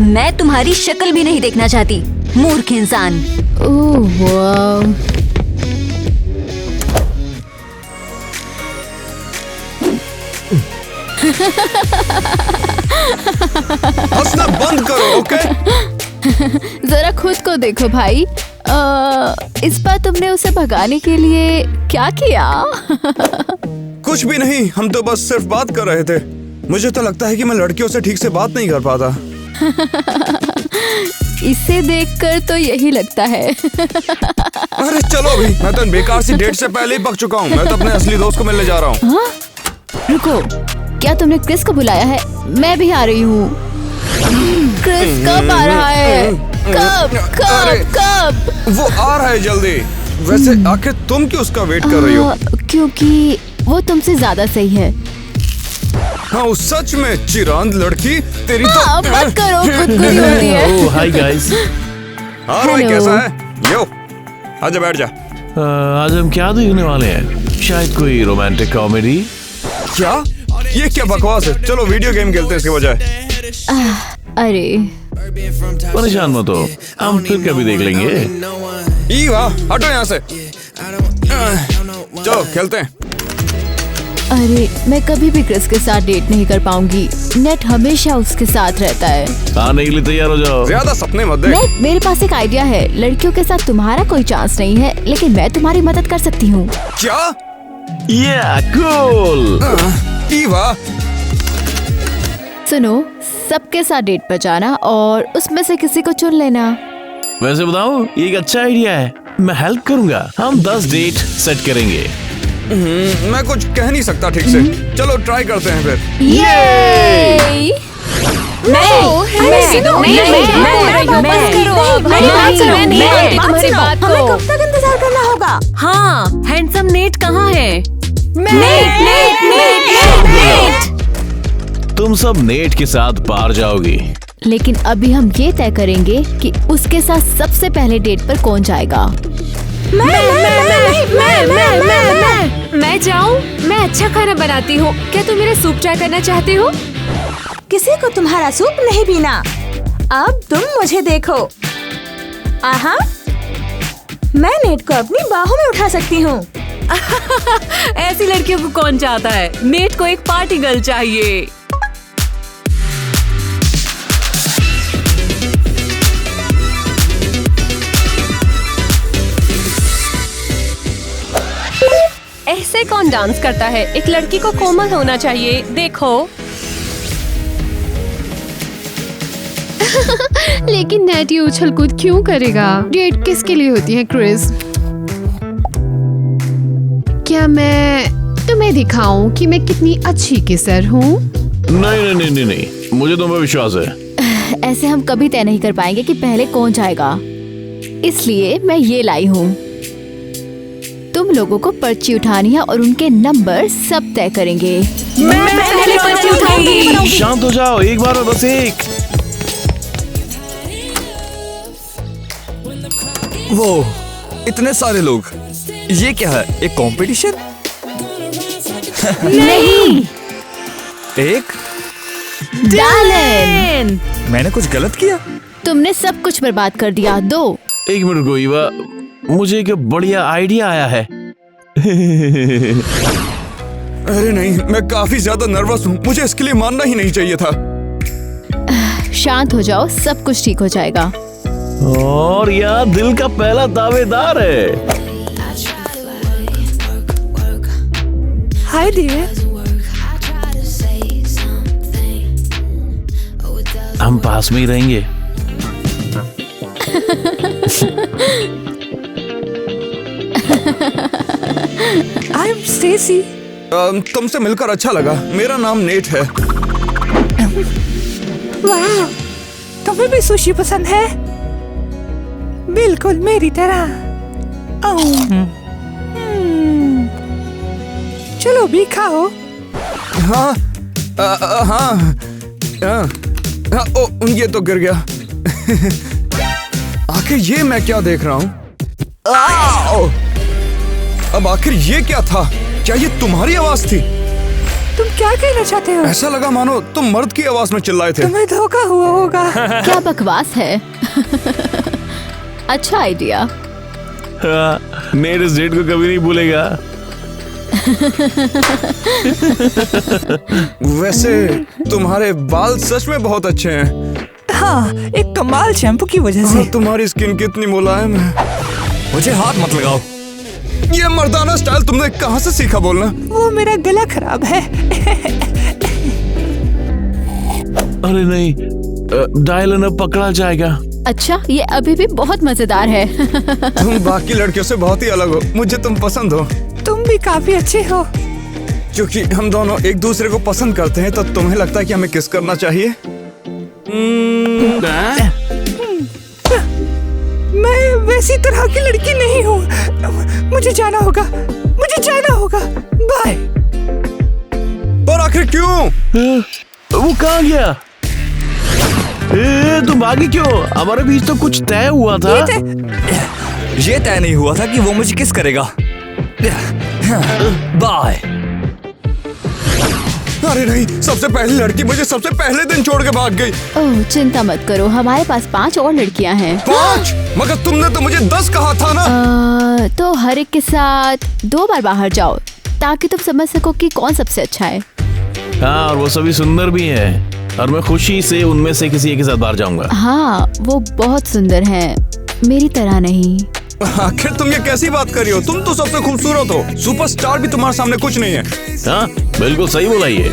मैं तुम्हारी शक्ल भी नहीं देखना चाहती, मूर्ख इंसान। ओह वाह। हंसना बंद करो, ओके? जरा खुद को देखो भाई। इस बार तुमने उसे भगाने के लिए क्या किया? कुछ भी नहीं, हम तो बस सिर्फ बात कर रहे थे। मुझे तो लगता है कि मैं लड़कियों से ठीक से बात नहीं कर पाता। इसे देखकर तो यही लगता है। अरे चलो अभी, मैं तो बेकार सी डेट से पहले ही पक चुका हूँ। मैं तो अपने असली दोस्त को मिलने जा रहा हूँ। हाँ? रुको, क्या तुमने क्रिस को बुलाया है? मैं भी आ रही हूँ। क्रिस कब आ रहा है? कब कब कब? वो आ रहा है जल्दी। वैसे आखिर तुम क्यों उसका वेट कर रही हो? क्योंकि वो तुमसे ज्यादा सही है। हाँ, सच में चिरांद लड़की तेरी तो। मत करो, खुद को ही होती है। ओह हाय गाइस। हाँ भाई, Hello. कैसा है? यो, आजा बैठ जा। आज हम क्या देखने वाले हैं? शायद कोई रोमांटिक कॉमेडी। क्या? ये क्या बकवास है? चलो वीडियो गेम खेलते हैं इसके बजाय। अरे परेशान मत हो, हम फिर कभी देख लेंगे। ई वाह, हटो यहाँ से। चलो खेलते हैं। अरे, मैं कभी भी क्रिस के साथ डेट नहीं कर पाऊंगी। नेट हमेशा उसके साथ रहता है। आने के लिए तैयार हो जाओ। ज्यादा सपने मत देख। नेट, मेरे पास एक आइडिया है। लड़कियों के साथ तुम्हारा कोई चांस नहीं है, लेकिन मैं तुम्हारी मदद कर सकती हूँ। क्या? कूल। ई वाह। सुनो, सबके साथ डेट पर जाना और उसमें से किसी को चुन लेना। वैसे बताऊं, ये एक अच्छा आइडिया है। मैं हेल्प करूंगा। हम 10 डेट सेट करेंगे। मैं कुछ कह नहीं सकता ठीक से। चलो ट्राई करते हैं फिर। ये हमें कब तक इंतजार करना होगा? हाँ, हैंडसम नेट कहाँ है? तुम सब नेट के साथ पार जाओगी। लेकिन अभी हम ये तय करेंगे कि उसके साथ सबसे पहले डेट पर कौन जाएगा। मैं जाऊँ? मैं अच्छा खाना बनाती हूँ। क्या तुम मेरा सूप ट्राई करना चाहते हो? किसी को तुम्हारा सूप नहीं पीना। अब तुम मुझे देखो। आहा, मैं नेट को अपनी बाहों में उठा सकती हूँ। ऐसी लड़कियों को कौन चाहता है? नेट को एक पार्टी गर्ल चाहिए। ऐसे कौन डांस करता है? एक लड़की को कोमल होना चाहिए। देखो। लेकिन नेट ये उछल कूद क्यों करेगा? डेट किसके लिए होती है क्रिस? क्या मैं तुम्हें दिखाऊं कि मैं कितनी अच्छी किसर हूँ? नहीं नहीं नहीं नहीं, मुझे तुम पे विश्वास है। ऐसे हम कभी तय नहीं कर पाएंगे कि पहले कौन जाएगा। इसलिए मैं ये लाई हूँ। तुम लोगों को पर्ची उठानी है और उनके नंबर सब तय करेंगे। मैं पहले पर्ची उठाऊंगी। शांत हो जाओ, एक बार में बस एक। वो इतने सारे लोग, ये क्या है? एक कंपटीशन? नहीं, एक डार्लिन, मैंने कुछ गलत किया? तुमने सब कुछ बर्बाद कर दिया। दो। एक मिनट को ईवा, मुझे एक बढ़िया आइडिया आया है। अरे नहीं, मैं काफी ज्यादा नर्वस हूँ। मुझे इसके लिए मानना ही नहीं चाहिए था। शांत हो जाओ, सब कुछ ठीक हो जाएगा। और यह दिल का पहला दावेदार है। Hi dear. हम पास में ही रहेंगे। I am Stacy. तुमसे मिलकर अच्छा लगा। मेरा नाम नेट है। वाह, तुम्हें भी सुशी पसंद है? बिल्कुल मेरी तरह। चलो भी खाओ। हाँ हाँ हाँ, ओ ये तो गिर गया। आखिर ये मैं क्या देख रहा हूँ? अब आखिर ये क्या था? क्या ये तुम्हारी आवाज थी? तुम क्या कहना चाहते हो? ऐसा लगा मानो तुम मर्द की आवाज में चिल्लाए थे। तुम्हें धोखा हुआ होगा। क्या बकवास है। अच्छा आइडिया। हाँ, नेट इस डेट को कभी नहीं भूलेगा। वैसे तुम्हारे बाल सच में बहुत अच्छे हैं। हाँ, एक कमाल शैम्पू की वजह से। तुम्हारी स्किन कितनी मुलायम है। मुझे हाथ मत लगाओ। ये मर्दाना स्टाइल तुमने कहाँ से सीखा बोलना? वो मेरा गला खराब है। अरे नहीं, डायलन अब पकड़ा जाएगा। अच्छा, ये अभी भी बहुत मजेदार है। तुम बाकी लड़कियों से बहुत ही अलग हो। मुझे तुम पसंद हो। तुम भी काफी अच्छे हो। क्योंकि हम दोनों एक दूसरे को पसंद करते हैं, तो तुम्हें लगता है कि हमें किस करना चाहिए? मैं वैसी तरह की लड़की नहीं हूँ। मुझे जाना होगा। बाय। पर आखिर क्यों? वो कहाँ गया? तुम भागी क्यों? हमारे बीच तो कुछ तय हुआ था। ये तय नहीं हुआ था कि वो मुझे किस करेगा। बाय। अरे नहीं, सबसे पहली लड़की मुझे सबसे पहले दिन छोड़ के भाग गई। ओह, चिंता मत करो, हमारे पास 5 और लड़कियां हैं। 5? मगर तुमने तो मुझे 10 कहा था ना। तो हर एक के साथ 2 बार बाहर जाओ, ताकि तुम समझ सको कि कौन सबसे अच्छा है। हाँ, और वो सभी सुंदर भी हैं, और मैं खुशी से उनमें से किसी एक के साथ बाहर जाऊंगा। हाँ, वो बहुत सुंदर हैं, मेरी तरह नहीं। आखिर तुम ये कैसी बात कर रही हो? तुम तो सबसे खूबसूरत हो। सुपरस्टार भी तुम्हारे सामने कुछ नहीं है। हाँ, बिल्कुल सही बोला ये।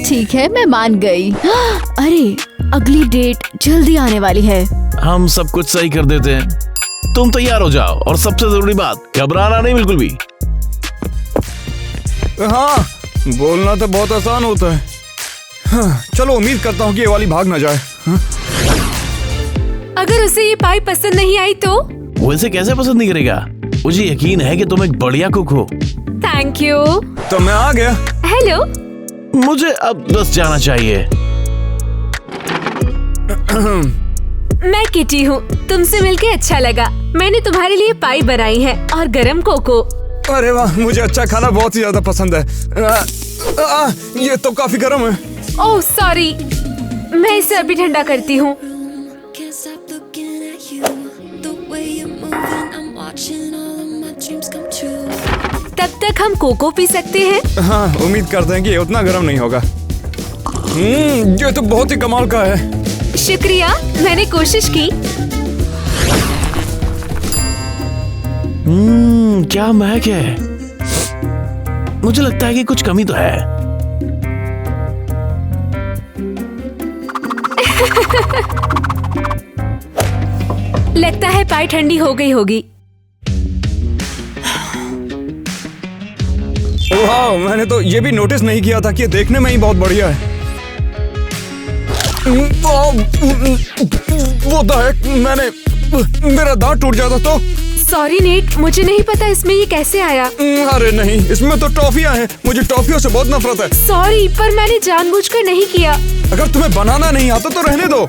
ठीक है, मैं मान गई। अरे, अगली डेट जल्दी आने वाली है। हम सब कुछ सही कर देते हैं। तुम तैयार हो जाओ, और सबसे जरूरी बात, घबराना नहीं बिल्कुल भी। हाँ, बोलना तो बहुत आसान होता है। हाँ, चलो उम्मीद करता हूँ कि ये वाली भाग ना जाए। हाँ? अगर उसे ये पाई पसंद नहीं आई तो? वो इसे कैसे पसंद नहीं करेगा? मुझे यकीन है कि तुम एक बढ़िया कुक हो। Thank you. तो मैं आ गया। हेलो। मुझे अब बस जाना चाहिए। मैं किटी हूँ, तुमसे मिलके अच्छा लगा। मैंने तुम्हारे लिए पाई बनाई है और गरम कोको। अरे वाह, मुझे अच्छा खाना बहुत ही ज्यादा पसंद है। ये तो काफी गर्म है। ओह सॉरी, मैं इसे अभी ठंडा करती हूँ। Can't stop looking at you. The way you're moving, I'm watching all of my dreams come true. तब तक हम कोको पी सकते हैं। हाँ, उम्मीद करते हैं कि ये उतना गर्म नहीं होगा। ये तो बहुत ही कमाल का है। शुक्रिया, मैंने कोशिश की। क्या महक है। मुझे लगता है कि कुछ कमी तो है। लगता है पाई ठंडी हो गई होगी। वाह, मैंने तो ये भी नोटिस नहीं किया था कि ये देखने में ही बहुत बढ़िया है। वो तो है, मेरा दांत टूट जाता तो। सॉरी नेट, मुझे नहीं पता इसमें ये कैसे आया। अरे नहीं, इसमें तो टॉफियां हैं। मुझे टॉफियों से बहुत नफरत है। सॉरी, पर मैंने जानबूझकर नहीं किया। अगर तुम्हें बनाना नहीं आता तो रहने दो।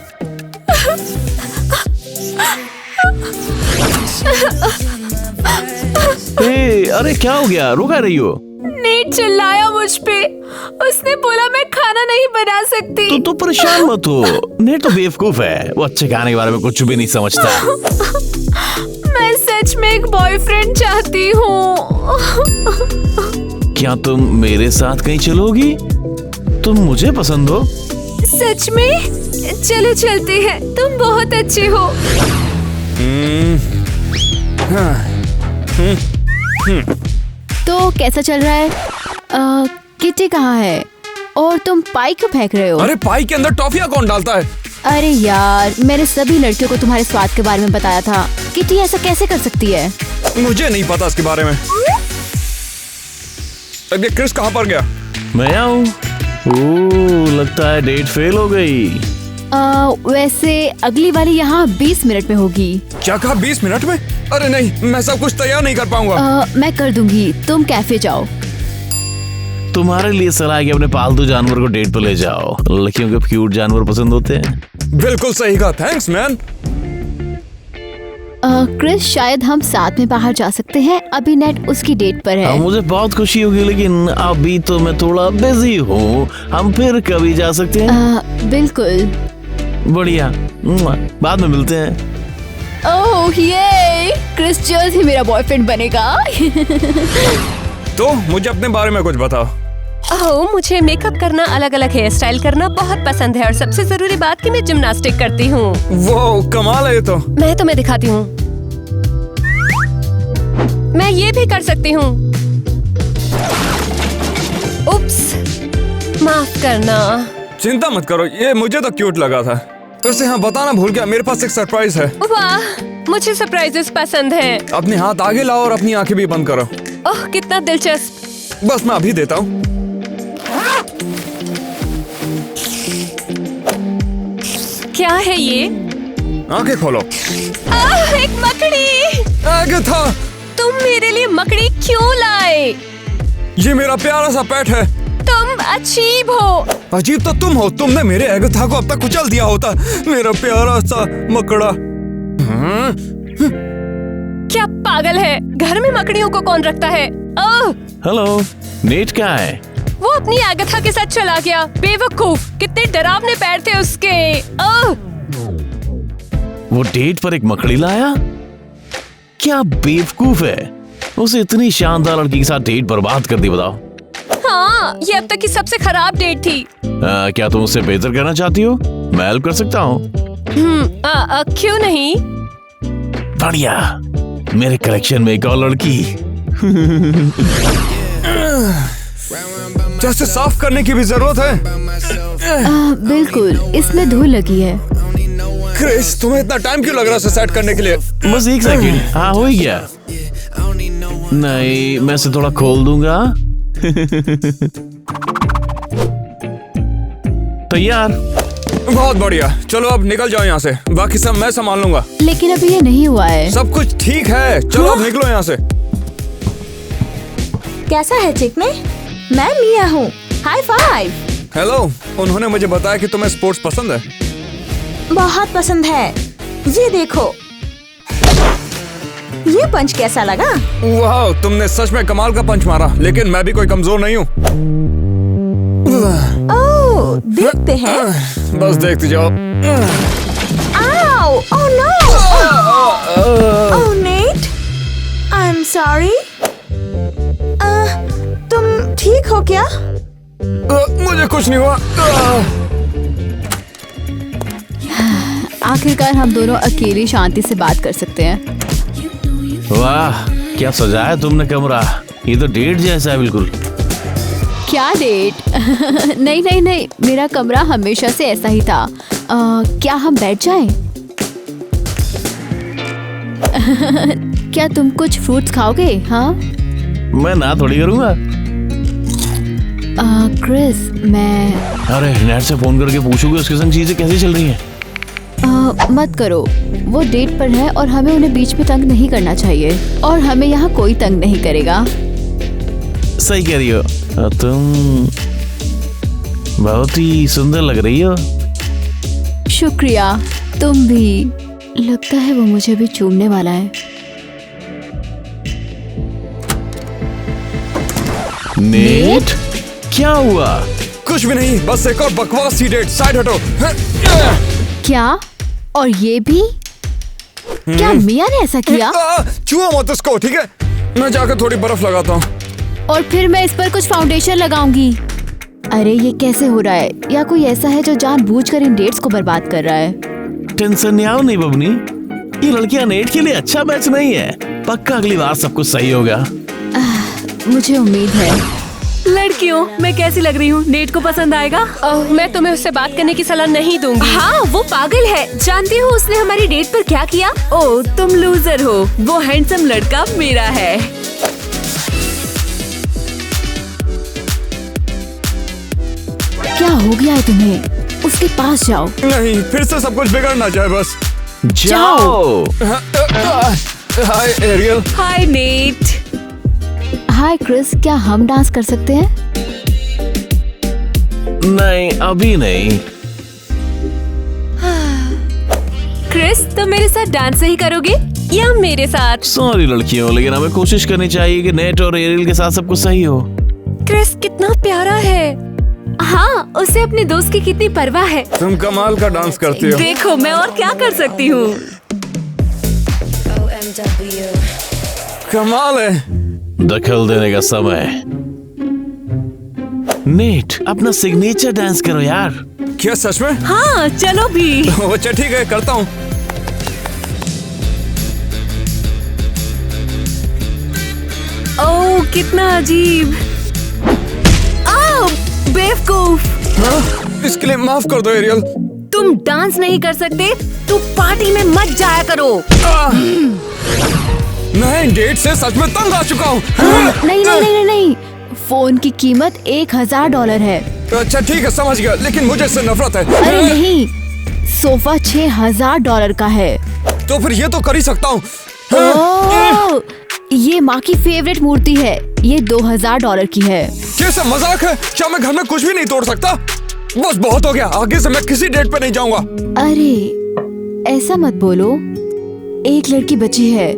अरे क्या हो गया? रो क्या रही हो? नेट चिल्लाया मुझ पे। उसने बोला मैं खाना नहीं बना सकती। तो परेशान मत हो। नेट तो बेवकूफ है, वो अच्छे खाने के बारे में कुछ भी नहीं समझता। मैं सच में एक बॉयफ्रेंड चाहती हूँ। क्या तुम मेरे साथ कहीं चलोगी? तुम मुझे पसंद हो। सच में? चलो चलते हैं, तुम बहुत अच्छे हो। तो कैसा चल रहा है? किटी कहाँ है? और तुम पाई क्यों फेंक रहे हो? अरे पाई के अंदर टॉफियां कौन डालता है? अरे यार, मैंने सभी लड़कियों को तुम्हारे स्वाद के बारे में बताया था। किटी ऐसा कैसे कर सकती है? मुझे नहीं पता इसके बारे में। अब ये क्रिस कहाँ पर गया? मैं आऊँ। लगता है डेट फेल हो गई। वैसे अगली वाली यहाँ 20 मिनट में होगी। क्या कहा 20 मिनट में? अरे नहीं, मैं सब कुछ तैयार नहीं कर पाऊंगा। मैं कर दूंगी, तुम कैफे जाओ। तुम्हारे लिए सलाह है कि अपने पालतू जानवर को डेट पर ले जाओ। लड़कियों को क्यूट जानवर पसंद होते हैं। बिल्कुल सही कहा, थैंक्स मैन। क्रिस, शायद हम साथ में बाहर जा सकते हैं। अभी नेट उसकी डेट पर है। मुझे बहुत खुशी होगी, लेकिन अभी तो मैं थोड़ा बिजी हूँ। हम फिर कभी जा सकते हैं? बिल्कुल। बढ़िया, बाद में मिलते हैं। ओह ये क्रिस जल्द ही मेरा बॉयफ्रेंड बनेगा। तो मुझे अपने बारे में कुछ बताओ। ओह, मुझे मेकअप करना, अलग अलग हेयर स्टाइल करना बहुत पसंद है और सबसे जरूरी बात कि मैं जिम्नास्टिक करती हूँ। वो कमाल है ये तो। मैं तुम्हें दिखाती हूँ। मैं ये भी कर सकती हूँ। उप्स, माफ करना। चिंता मत करो, ये मुझे तो क्यूट लगा था। वैसे हाँ, बताना भूल गया, मेरे पास एक सरप्राइज है। वाह, मुझे सरप्राइजेस पसंद हैं। अपने हाथ आगे लाओ और अपनी आंखें भी बंद करो। ओह, कितना दिलचस्प। बस मैं अभी देता हूँ। क्या है ये? आंखें खोलो। एक मकड़ी। आगे था। तुम मेरे लिए मकड़ी क्यों लाए? ये मेरा प्यारा सा पेट है। तुम अजीब हो। अजीब तो तुम हो, तुमने मेरे एगथा को अब तक कुचल दिया होता। मेरा प्यारा सा मकड़ा। क्या पागल है? घर में मकड़ियों को कौन रखता है? ओह, हेलो, नेट कहाँ है? वो अपनी एगथा के साथ चला गया। बेवकूफ, कितने डरावने पैर थे उसके। ओह, वो डेट पर एक मकड़ी लाया? क्या बेवकूफ है, उसे इतनी शानदार लड़की के साथ डेट बर्बाद कर दी। बताओ। हाँ, ये अब तक की सबसे खराब डेट थी। क्या तुम उससे बेहतर करना चाहती हो? मैं हेल्प कर सकता हूँ। क्यों नहीं? बढ़िया, मेरे कलेक्शन में एक और लड़की। जैसे साफ करने की भी जरूरत है। बिल्कुल, इसमें धूल लगी है। क्रिस, तुम्हें इतना टाइम क्यों लग रहा है सेट करने के लिए? बस एक सेकंड। हाँ, हो ही गया। नहीं, मैं इसे थोड़ा खोल दूंगा। तैयार। बहुत बढ़िया, चलो अब निकल जाओ यहाँ से, बाकी सब मैं संभाल लूंगा। लेकिन अभी ये नहीं हुआ है। सब कुछ ठीक है, चलो अब निकलो यहाँ से। कैसा है चिकने? मैं मिया हूँ। High five. हेलो, उन्होंने मुझे बताया कि तुम्हें स्पोर्ट्स पसंद है। बहुत पसंद है। ये देखो, ये पंच कैसा लगा? वाह, तुमने सच में कमाल का पंच मारा, लेकिन मैं भी कोई कमजोर नहीं हूँ। ओह, देखते हैं। बस देखते जाओ। आओ, oh no. Oh Nate, I am sorry. तुम ठीक हो क्या? मुझे कुछ नहीं हुआ। आखिरकार हम दोनों अकेली शांति से बात कर सकते हैं। वाह, क्या सजाया तुमने कमरा। ये तो डेट जैसा है बिल्कुल। क्या डेट? नहीं नहीं नहीं, मेरा कमरा हमेशा से ऐसा ही था। क्या हम बैठ जाएं? क्या तुम कुछ फ्रूट्स खाओगे? हाँ, मैं ना थोड़ी करूंगा। क्रिस, मैं अरे, नेट से फोन करके पूछोगे उसके संग चीजें कैसी चल रही हैं? मत करो, वो डेट पर है और हमें उन्हें बीच में तंग नहीं करना चाहिए, और हमें यहाँ कोई तंग नहीं करेगा। सही कह रही हो, तुम बहुत ही सुंदर लग रही हो। शुक्रिया, तुम भी। लगता है वो मुझे भी चूमने वाला है। नेट, क्या हुआ? कुछ भी नहीं, बस एक और बकवास सी डेट। साइड हटो। क्या? और ये भी? क्या मिया ने ऐसा किया? छुओ मत उसको, ठीक है? मैं जाकर थोड़ी बर्फ लगाता हूँ। और फिर मैं इस पर कुछ फाउंडेशन लगाऊंगी। अरे ये कैसे हो रहा है? या कोई ऐसा है जो जानबूझकर इन डेट्स को बर्बाद कर रहा है? टेंशन नहीं आओ नहीं बबनी, ये लड़कियां नेट के लिए अच्छा मैच नहीं है। पक्का अगली बार सब कुछ सही होगा। मुझे उम्मीद है। लड़कियों, मैं कैसी लग रही हूँ? नेट को पसंद आएगा? मैं तुम्हें उससे बात करने की सलाह नहीं दूंगी। हाँ, वो पागल है। जानती हो उसने हमारी डेट पर क्या किया? ओह, तुम लूजर हो। वो हैंडसम लड़का मेरा है। क्या हो गया है तुम्हें? उसके पास जाओ। नहीं, फिर से सब कुछ बिगड़ ना जाए बस। जाओ। हाय एरियल। हाय नेट। हाय क्रिस, क्या हम डांस कर सकते हैं? नहीं, अभी नहीं। क्रिस, तुम मेरे साथ डांस नहीं करोगे? या मेरे साथ? सॉरी लड़कियों, लेकिन हमें कोशिश करनी चाहिए कि नेट और एरियल के साथ सब कुछ सही हो। क्रिस कितना प्यारा है। हाँ, उसे अपने दोस्त की कितनी परवाह है। तुम कमाल का डांस करती हो। देखो मैं और क्या कर सकती हूँ। कमाल है। दखल देने का समय। नेट, अपना सिग्नेचर डांस करो यार। क्या सच में? हाँ चलो भी। अच्छा ठीक है, करता हूँ। ओह कितना अजीब। आओ बेवकूफ। हाँ? इसके लिए माफ कर दो एरियल। तुम डांस नहीं कर सकते तो पार्टी में मत जाया करो। नहीं, डेट से सच में तंग आ चुका हूँ। नहीं नहीं नहीं नहीं, फोन की कीमत $1000 है। अच्छा ठीक है, समझ गया, लेकिन मुझे इससे नफरत है। अरे नहीं, सोफा $6000 का है। तो फिर ये तो कर ही सकता हूँ। ओह, ये माँ की फेवरेट मूर्ति है। ये $2000 की है। कैसा मजाक है? क्या मैं घर में कुछ भी नहीं तोड़ सकता? बस बहुत हो गया, आगे से मैं किसी डेट पे नहीं जाऊंगा। अरे ऐसा मत बोलो। एक लड़की बची है,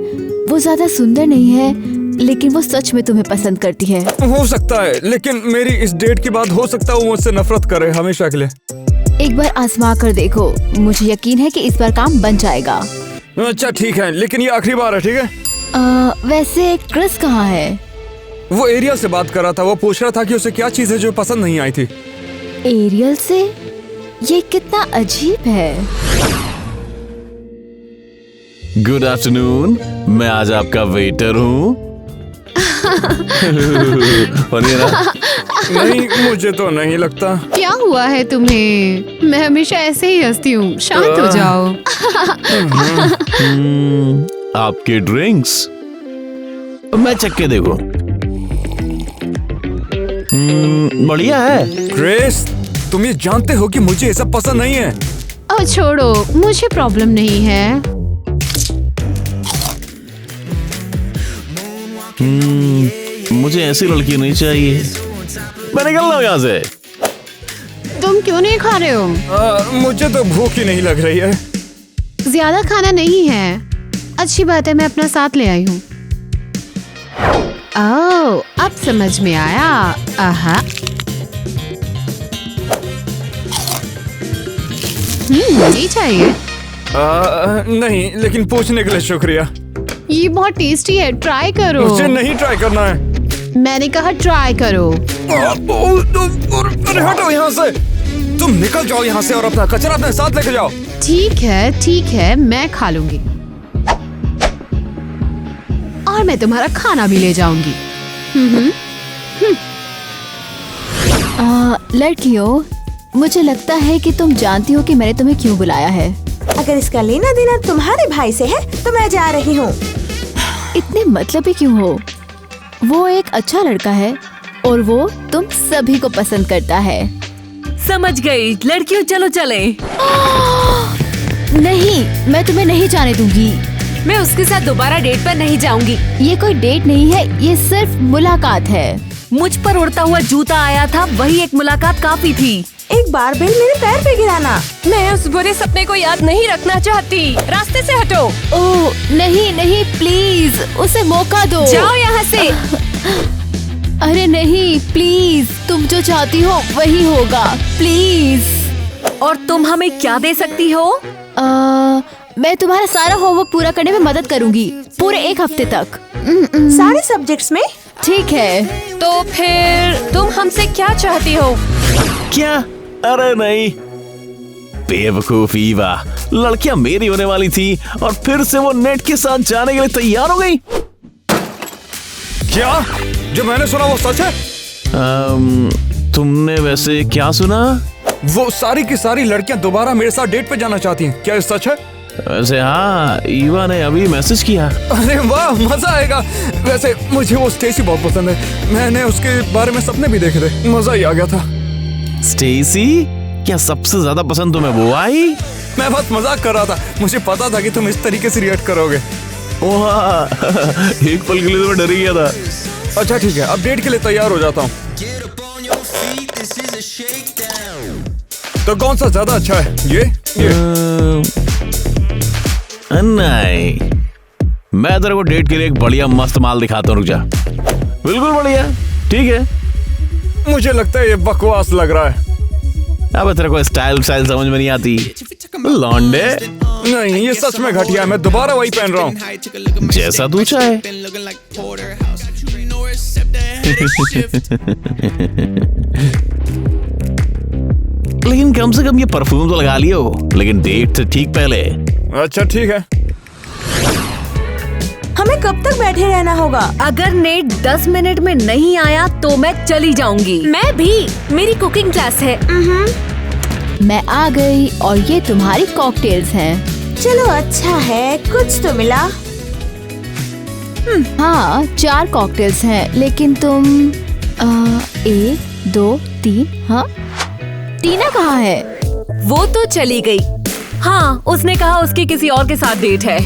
वो ज्यादा सुंदर नहीं है, लेकिन वो सच में तुम्हें पसंद करती है। हो सकता है, लेकिन मेरी इस डेट के बाद हो सकता है वो मुझसे नफरत करे हमेशा के लिए। एक बार आजमा कर देखो, मुझे यकीन है कि इस बार काम बन जाएगा। अच्छा ठीक है, लेकिन ये आखिरी बार है, ठीक है? वैसे क्रिस कहाँ है? वो एरिया से बात कर रहा था। वो पूछ रहा था कि उसे क्या चीज है जो पसंद नहीं आई थी। एरियल से? ये कितना अजीब है। गुड आफ्टरनून, मैं आज आपका वेटर हूँ। नहीं, मुझे तो नहीं लगता। क्या हुआ है तुम्हें? मैं हमेशा ऐसे ही हंसती हूँ, शांत हो जाओ। आपके ड्रिंक्स मैं चख के देखो। बढ़िया है। क्रिस, तुम ये जानते हो कि मुझे ये सब पसंद नहीं है। और छोड़ो, मुझे प्रॉब्लम नहीं है। मुझे ऐसी लड़की नहीं चाहिए। मैं निकल रहा हूँ यहाँ से। तुम क्यों नहीं खा रहे हो? मुझे तो भूख ही नहीं लग रही है। ज्यादा खाना नहीं है। अच्छी बात है, मैं अपना साथ ले आई हूँ। ओह, अब समझ में आया। आहा। नहीं चाहिए। नहीं, लेकिन पूछने के लिए शुक्रिया। ये बहुत टेस्टी है, ट्राई करो। मुझे नहीं ट्राई करना है। मैंने कहा ट्राई करो। अरे हटो यहाँ से। तुम निकल जाओ यहाँ से और अपना कचरा अपने साथ लेके जाओ। ठीक है, मैं खा लूंगी और मैं तुम्हारा खाना भी ले जाऊंगी। लड़कियों, मुझे लगता है कि तुम जानती हो कि मैंने तुम्हें क्यों बुलाया है। अगर इसका लेना देना तुम्हारे भाई से है तो मैं जा रही हूँ। इतने मतलबी क्यों हो? वो एक अच्छा लड़का है और वो तुम सभी को पसंद करता है। समझ गई। लड़कियों चलो चले। नहीं, मैं तुम्हें नहीं जाने दूंगी। मैं उसके साथ दोबारा डेट पर नहीं जाऊंगी। ये कोई डेट नहीं है, ये सिर्फ मुलाकात है। मुझ पर उड़ता हुआ जूता आया था, वही एक मुलाकात काफी थी। एक बार बेल मेरे पैर पे गिराना। मैं उस बुरे सपने को याद नहीं रखना चाहती। रास्ते से हटो। ओह नहीं नहीं, प्लीज उसे मौका दो। जाओ यहाँ से। अरे नहीं, प्लीज, तुम जो चाहती हो वही होगा, प्लीज। और तुम हमें क्या दे सकती हो? मैं तुम्हारा सारा होमवर्क पूरा करने में मदद करूंगी, पूरे 1 हफ्ते तक। सारे सब्जेक्ट्स में? ठीक है। तो फिर तुम हमसे क्या चाहती हो? क्या? अरे नहीं, बेवकूफ ईवा, लड़कियां मेरी होने वाली थी और फिर से वो नेट के साथ जाने के लिए तैयार हो गई। क्या? जो मैंने सुना वो सच है? तुमने वैसे क्या सुना? वो सारी की सारी लड़कियां दोबारा मेरे साथ डेट पे जाना चाहती हैं। क्या ये सच है? वैसे हाँ, ईवा ने अभी मैसेज किया। अरे वाह, मजा आएगा। वैसे मुझे वो स्टेसी बहुत पसंद है। मैंने उसके बारे में सपने भी देखे थे, मजा ही आ गया था। स्टेसी? क्या सबसे ज्यादा पसंद तुम्हें वो आई? मैं बस मजाक कर रहा था, मुझे पता था कि तुम इस तरीके से रिएक्ट करोगे। वाह, एक पल के लिए तो मैं डर ही गया था। अच्छा ठीक है, अब डेट के लिए तैयार हो जाता हूँ। तो कौन सा ज्यादा अच्छा है? ये? नहीं, मैं तेरे को डेट के लिए एक बढ़िया मस्त माल दिखाता हूँ, रुक जा। बिल्कुल बढ़िया, ठीक है। मुझे लगता है ये बकवास लग रहा है। अब तेरे को स्टाइल समझ में नहीं आती लौंडे। नहीं, ये सच में घटिया है। मैं दोबारा वही पहन रहा हूँ। जैसा तू चाहे। लेकिन कम से कम ये परफ्यूम तो लगा लियो, लेकिन डेट से ठीक पहले। अच्छा ठीक है। हमें कब तक बैठे रहना होगा? अगर नेट 10 मिनट में नहीं आया तो मैं चली जाऊंगी। मैं भी, मेरी कुकिंग क्लास है। मैं आ गई और ये तुम्हारी कॉकटेल्स हैं। चलो अच्छा है, कुछ तो मिला। हाँ 4 कॉकटेल्स हैं, लेकिन तुम 1 2 3। हाँ टीना कहाँ है? वो तो चली गई। हाँ, उसने कहा उसकी किसी और के साथ डेट है।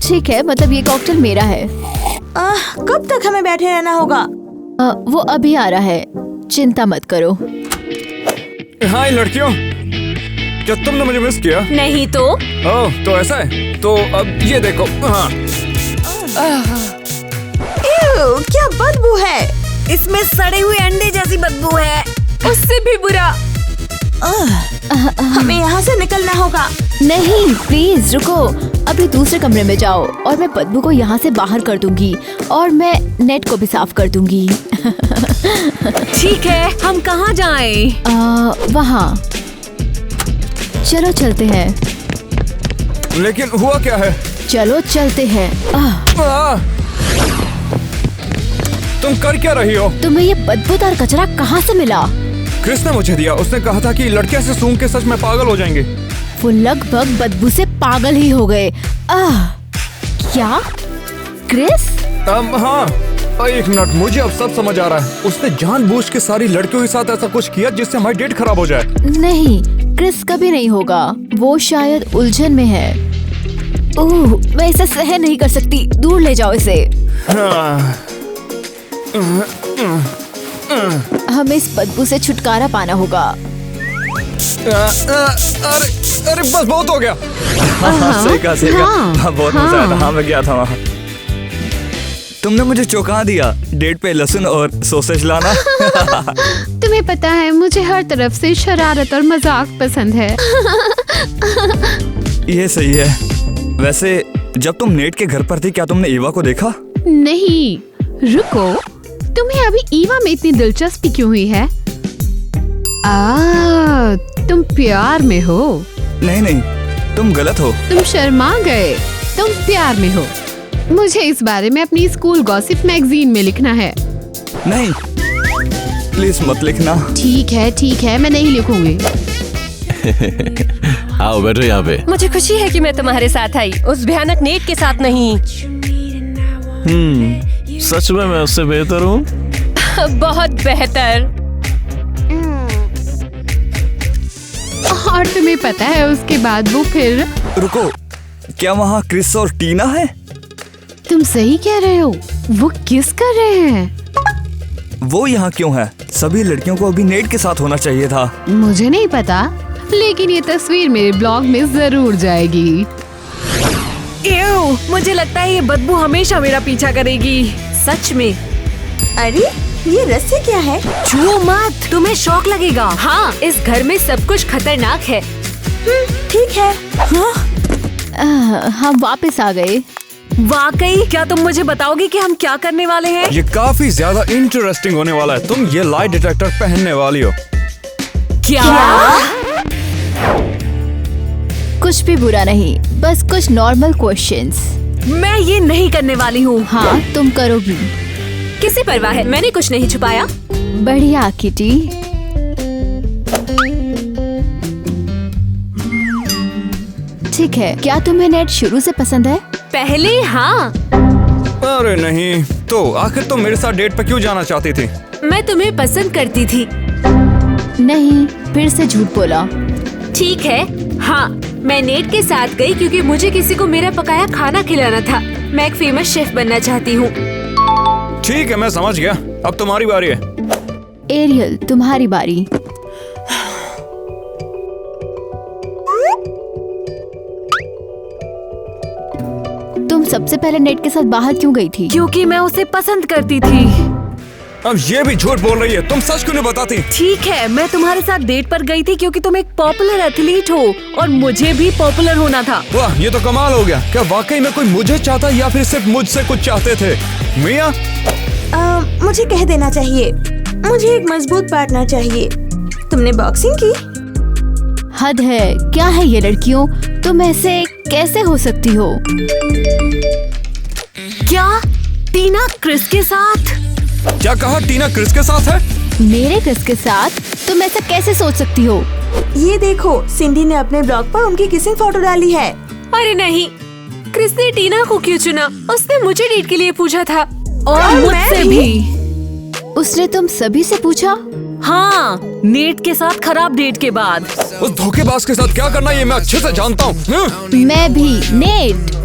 ठीक है, मतलब ये कॉकटेल मेरा है। कब तक हमें बैठे रहना होगा? वो अभी आ रहा है, चिंता मत करो। हाय लड़कियों, क्या तुमने मुझे मिस किया? नहीं तो। ओह, तो ऐसा है। तो अब ये देखो। हाँ। क्या बदबू है? इसमें सड़े हुए अंडे जैसी बदबू है, उससे भी बुरा। हमें यहाँ से निकलना होगा। नहीं प्लीज रुको, अभी दूसरे कमरे में जाओ और मैं बदबू को यहाँ से बाहर कर दूंगी और मैं नेट को भी साफ कर दूंगी। ठीक है, हम कहाँ जाएं? वहाँ। चलो चलते हैं। लेकिन हुआ क्या है? चलो चलते हैं। तुम कर क्या रही हो? तुम्हें ये बदबूदार कचरा कहाँ से मिला? क्रिस ने मुझे दिया। उसने कहा था कि लड़कियां से सूंघ के सच में पागल हो जाएंगे। वो लगभग बदबू से पागल ही हो गए। क्या क्रिस? हाँ, एक मिनट, मुझे अब सब समझ आ रहा है। उसने जानबूझ के सारी लड़कियों के साथ ऐसा कुछ किया जिससे हमारी डेट खराब हो जाए। नहीं, क्रिस कभी नहीं होगा। वो शायद उलझन में है। ओह, मैं इसे सहन नहीं कर सकती। दूर ले जाओ इसे। हमें इस बदबू से छुटकारा पाना होगा। अरे बस बहुत हो गया। सही कहा। बहुत मजा आया था। हाँ मैं गया था वहाँ। तुमने मुझे चौंका दिया। डेट पे लहसुन और सॉसेज लाना। तुम्हें पता है मुझे हर तरफ से शरारत और मजाक पसंद है। ये सही है। वैसे जब तुम नेट के घर पर थी, क्या तुमने ईवा को देखा? नहीं, रुको, तुम्हें अभी ईवा में इतनी दिलचस्पी क्यों हुई है? तुम प्यार में हो। नहीं, तुम गलत हो। तुम शर्मा गए। तुम प्यार में हो। मुझे इस बारे में अपनी स्कूल गॉसिप मैगजीन में लिखना है। नहीं, प्लीज मत लिखना। ठीक है, मैं नहीं लिखूंगी। आओ बैठो यहाँ पे। मुझे खुशी है कि मैं तुम्हारे साथ आई, उस भयानक नेट के साथ नहीं। सच में मैं उससे बेहतर हूँ। बहुत बेहतर। और तुम्हें पता है उसके बाद वो फिर। रुको, क्या वहाँ क्रिस और टीना है? तुम सही कह रहे हो। वो किस कर रहे हैं? वो यहाँ क्यों है? सभी लड़कियों को अभी नेट के साथ होना चाहिए था। मुझे नहीं पता, लेकिन ये तस्वीर मेरे ब्लॉग में जरूर जाएगी। मुझे लगता है ये बदबू हमेशा मेरा पीछा करेगी। सच में। अरे ये रस्सी क्या है? छुओ मत, तुम्हें शौक लगेगा। हाँ, इस घर में सब कुछ खतरनाक है। ठीक है। हम वापस आ गए। वाकई? क्या तुम मुझे बताओगे कि हम क्या करने वाले हैं? ये काफी ज्यादा इंटरेस्टिंग होने वाला है। तुम ये लाई डिटेक्टर पहनने वाली हो। क्या? कुछ भी बुरा नहीं, बस कुछ नॉर्मल क्वेश्चंस। मैं ये नहीं करने वाली हूँ। हाँ तुम करोगी। किसे परवाह है, मैंने कुछ नहीं छुपाया। बढ़िया किटी। ठीक है, क्या तुम्हें नेट शुरू से पसंद है? पहले हाँ। अरे नहीं, तो आखिर तुम मेरे साथ डेट पर क्यों जाना चाहती थी? मैं तुम्हें पसंद करती थी। नहीं, फिर से झूठ बोला। ठीक है, हाँ, मैं नेट के साथ गई क्योंकि मुझे किसी को मेरा पकाया खाना खिलाना था। मैं एक फेमस शेफ बनना चाहती हूँ। ठीक है, मैं समझ गया। अब तुम्हारी बारी है। एरियल, तुम्हारी बारी। तुम सबसे सबसे पहले नेट के साथ बाहर क्यों गई थी? क्योंकि मैं उसे पसंद करती थी। अब ये भी झूठ बोल रही है, तुम सच क्यों नहीं बताती? ठीक है, मैं तुम्हारे साथ डेट पर गई थी क्योंकि तुम एक पॉपुलर एथलीट हो और मुझे भी पॉपुलर होना था। वाह, ये तो कमाल हो गया। क्या वाकई में कोई मुझे चाहता या फिर सिर्फ मुझसे कुछ चाहते थे? मिया, मुझे कह देना चाहिए, मुझे एक मजबूत पार्टनर चाहिए। तुमने बॉक्सिंग की? हद है, क्या है ये लड़कियों, तुम ऐसे कैसे हो सकती हो? क्या टीना क्रिस के साथ? क्या कहा? टीना क्रिस के साथ है? मेरे क्रिस के साथ? तुम ऐसा कैसे सोच सकती हो? ये देखो, सिंडी ने अपने ब्लॉग पर उनकी किसिंग फोटो डाली है। अरे नहीं, क्रिस ने टीना को क्यों चुना? उसने मुझे डेट के लिए पूछा था और मुझसे भी। उसने तुम सभी से पूछा? हाँ, नेट के साथ खराब डेट के बाद। उस धोखेबाज के साथ क्या करना ये मैं अच्छे से जानता हूँ। मैं भी। नेट,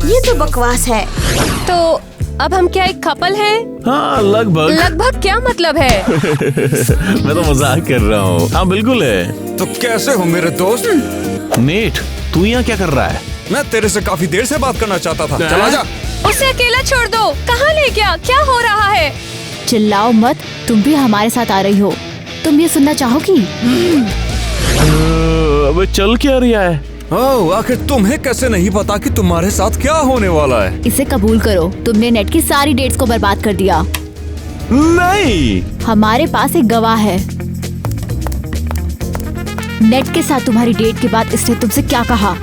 ये तो बकवास है। तो अब हम क्या एक कपल हैं? हाँ, लगभग। लगभग क्या मतलब है? मैं तो मजाक कर रहा हूँ। हाँ बिल्कुल है। तो कैसे हो मेरे दोस्त? नेट, तू यहाँ क्या कर रहा है? मैं तेरे से काफी देर से बात करना चाहता था। चला जा। उसे अकेला छोड़ दो। कहाँ ले गया? क्या हो रहा है? चिल्लाओ मत, तुम भी हमारे साथ आ रही हो। तुम ये सुनना चाहोगी? अबे चल क्या रहा है? ओह, आखिर तुम्हें कैसे नहीं पता कि तुम्हारे साथ क्या होने वाला है? इसे कबूल करो, तुमने नेट की सारी डेट्स को बर्बाद कर दिया। नहीं, हमारे पास एक गवाह है। नेट के साथ तुम्हारी डेट के बाद इसने तुमसे क्या कहा?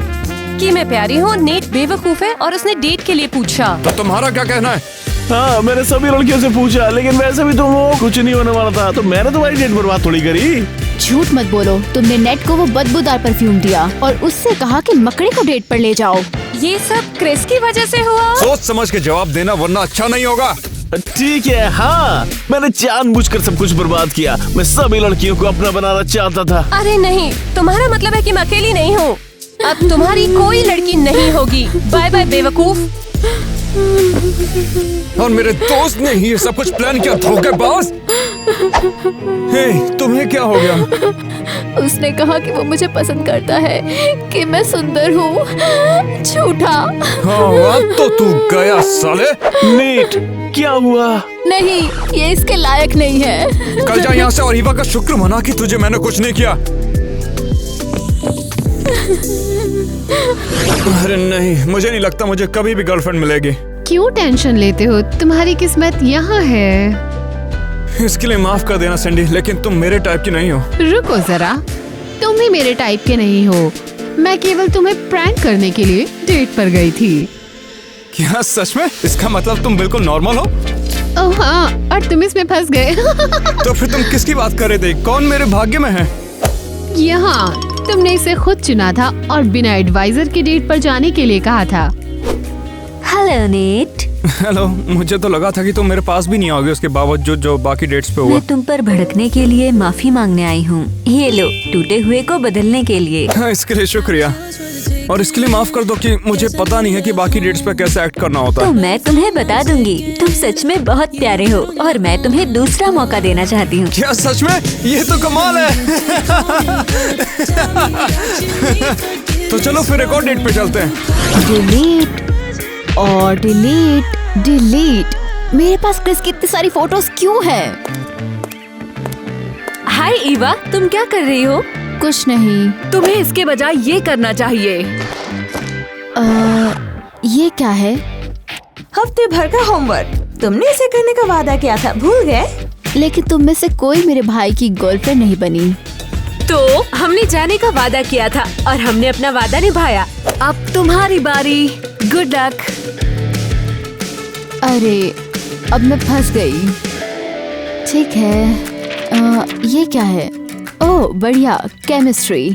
कि मैं प्यारी हूँ, नेट बेवकूफ है और उसने डेट के लिए पूछा। तो तुम्हारा क्या कहना है? हाँ मैंने सभी लड़कियों से पूछा, लेकिन वैसे भी तुम हो कुछ नहीं होने वाला था, तो मैंने तुम्हारी डेट बर्बाद थोड़ी करी। झूठ मत बोलो, तुमने नेट को वो बदबूदार परफ्यूम दिया और उससे कहा कि मकड़ी को डेट पर ले जाओ। ये सब क्रिस की वजह से हुआ। सोच समझ के जवाब देना, वरना अच्छा नहीं होगा। ठीक है, हाँ मैंने जानबूझकर सब कुछ बर्बाद किया। मैं सभी लड़कियों को अपना बनाना चाहता था। अरे नहीं, तुम्हारा मतलब है कि मैं अकेली नहीं हूँ। अब तुम्हारी कोई लड़की नहीं होगी। बाय बाय बेवकूफ। और मेरे दोस्त ने ही ये सब कुछ प्लान किया, धोखेबाज। हे, तुम्हें क्या हो गया? उसने कहा कि वो मुझे पसंद करता है, कि मैं सुंदर हूँ। झूठा। हाँ, तो तू गया साले। नेट, क्या हुआ? नहीं, ये इसके लायक नहीं है। कल जा यहाँ से और ईवा का शुक्र मना कि तुझे मैंने कुछ नहीं किया। अरे नहीं, मुझे नहीं लगता मुझे कभी भी गर्लफ्रेंड मिलेगी। क्यों टेंशन लेते हो? तुम्हारी किस्मत यहाँ है। इसके लिए माफ कर देना सैंडी, लेकिन तुम मेरे टाइप की नहीं हो। रुको जरा, तुम ही मेरे टाइप के नहीं हो। मैं केवल तुम्हें प्रैंक करने के लिए डेट पर गई थी। क्या सच में? इसका मतलब तुम बिल्कुल नॉर्मल हो? ओह हाँ, और तुम इसमें फंस गए। तो फिर तुम किसकी बात कर रहे थे? कौन मेरे भाग्य में है? यहाँ तुमने इसे खुद चुना था और बिना एडवाइजर के डेट पर जाने के लिए कहा था। Hello net. हेलो, मुझे तो लगा था कि तुम मेरे पास भी नहीं आओगे उसके बावजूद जो बाकी डेट्स पे हुआ। मैं तुम पर भड़कने के लिए माफी मांगने आई हूँ। ये लो, टूटे हुए को बदलने के लिए। हाँ, इसके लिए शुक्रिया। और इसके लिए माफ कर दो कि मुझे पता नहीं है कि बाकी डेट्स पे कैसे एक्ट करना होता तो है। मैं तुम्हें बता दूंगी, तुम सच में बहुत प्यारे हो और मैं तुम्हें दूसरा मौका देना चाहती हूँ। क्या सच में? ये तो कमाल है। तो चलो फिर एक और डेट पे चलते हैं। डिलीट और डिलीट, डिलीट। मेरे पास क्रिस की इतनी सारी फोटोज क्यों है? हाय ईवा, तुम क्या कर रही हो? कुछ नहीं। तुम्हें इसके बजाय ये करना चाहिए। ये क्या है? हफ्ते भर का होमवर्क। तुमने इसे करने का वादा किया था, भूल गए? लेकिन तुम में से कोई मेरे भाई की गर्लफ्रेंड नहीं बनी। तो हमने जाने का वादा किया था और हमने अपना वादा निभाया। अब तुम्हारी बारी। Good luck. अरे, अब मैं फंस गई। ठीक है, ये क्या है? ओह बढ़िया, केमिस्ट्री।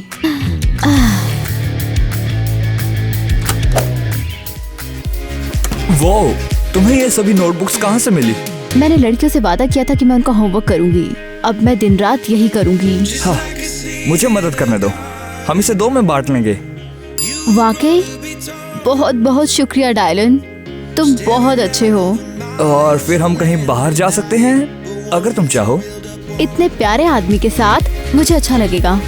वो तुम्हें ये सभी नोटबुक्स कहाँ से मिली? मैंने लड़कियों से वादा किया था कि मैं उनका होमवर्क करूंगी। अब मैं दिन रात यही करूंगी। हाँ, मुझे मदद करने दो, हम इसे 2 में बांट लेंगे। वाकई बहुत बहुत शुक्रिया डायलन, तुम बहुत अच्छे हो। और फिर हम कहीं बाहर जा सकते हैं अगर तुम चाहो। इतने प्यारे आदमी के साथ मुझे अच्छा लगेगा।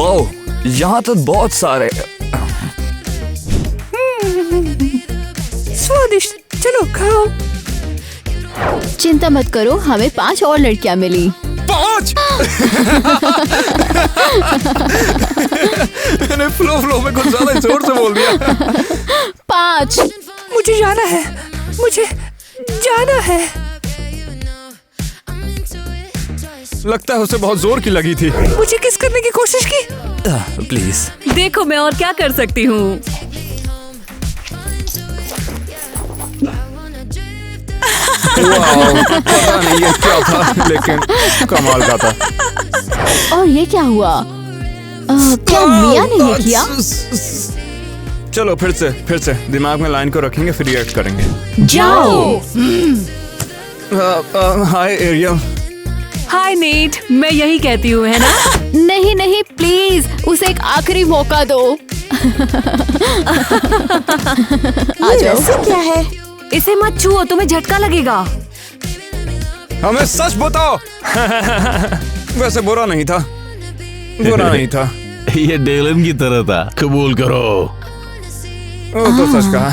वाओ, यहाँ तो बहुत सारे। स्वादिष्ट, चलो खाओ। चिंता मत करो, हमें 5 और लड़कियाँ मिली। 5? मैंने फ्लो में कुछ ज्यादा जोर से बोल दिया। 5। मुझे जाना है, मुझे जाना है। लगता है उसे बहुत जोर की लगी थी। मुझे किस करने की कोशिश की? प्लीज। देखो मैं और क्या कर सकती हूँ। वाओ, पता नहीं ये क्या था, लेकिन कमाल का था। और ये क्या हुआ? क्या मिया ने ये किया? चलो फिर से दिमाग में लाइन को रखेंगे, फिर रिएक्ट करेंगे। जाओ। हाय एरियल। हाय नेट, मैं यही कहती हूँ, है ना? नहीं नहीं, प्लीज उसे एक आखिरी मौका दो। आ ये जाओ। रस्सी क्या है? इसे मत छुओ, तुम्हें झटका लगेगा। हमें सच बताओ। वैसे बुरा नहीं था। ये डेलन की तरह था, कबूल करो। वो तो सच कहा।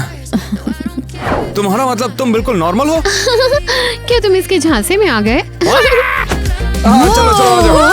तुम्हारा मतलब तुम बिल्कुल नॉर्मल हो? क्या तुम इसके झांसे में आ गए? चलो आ जाओ।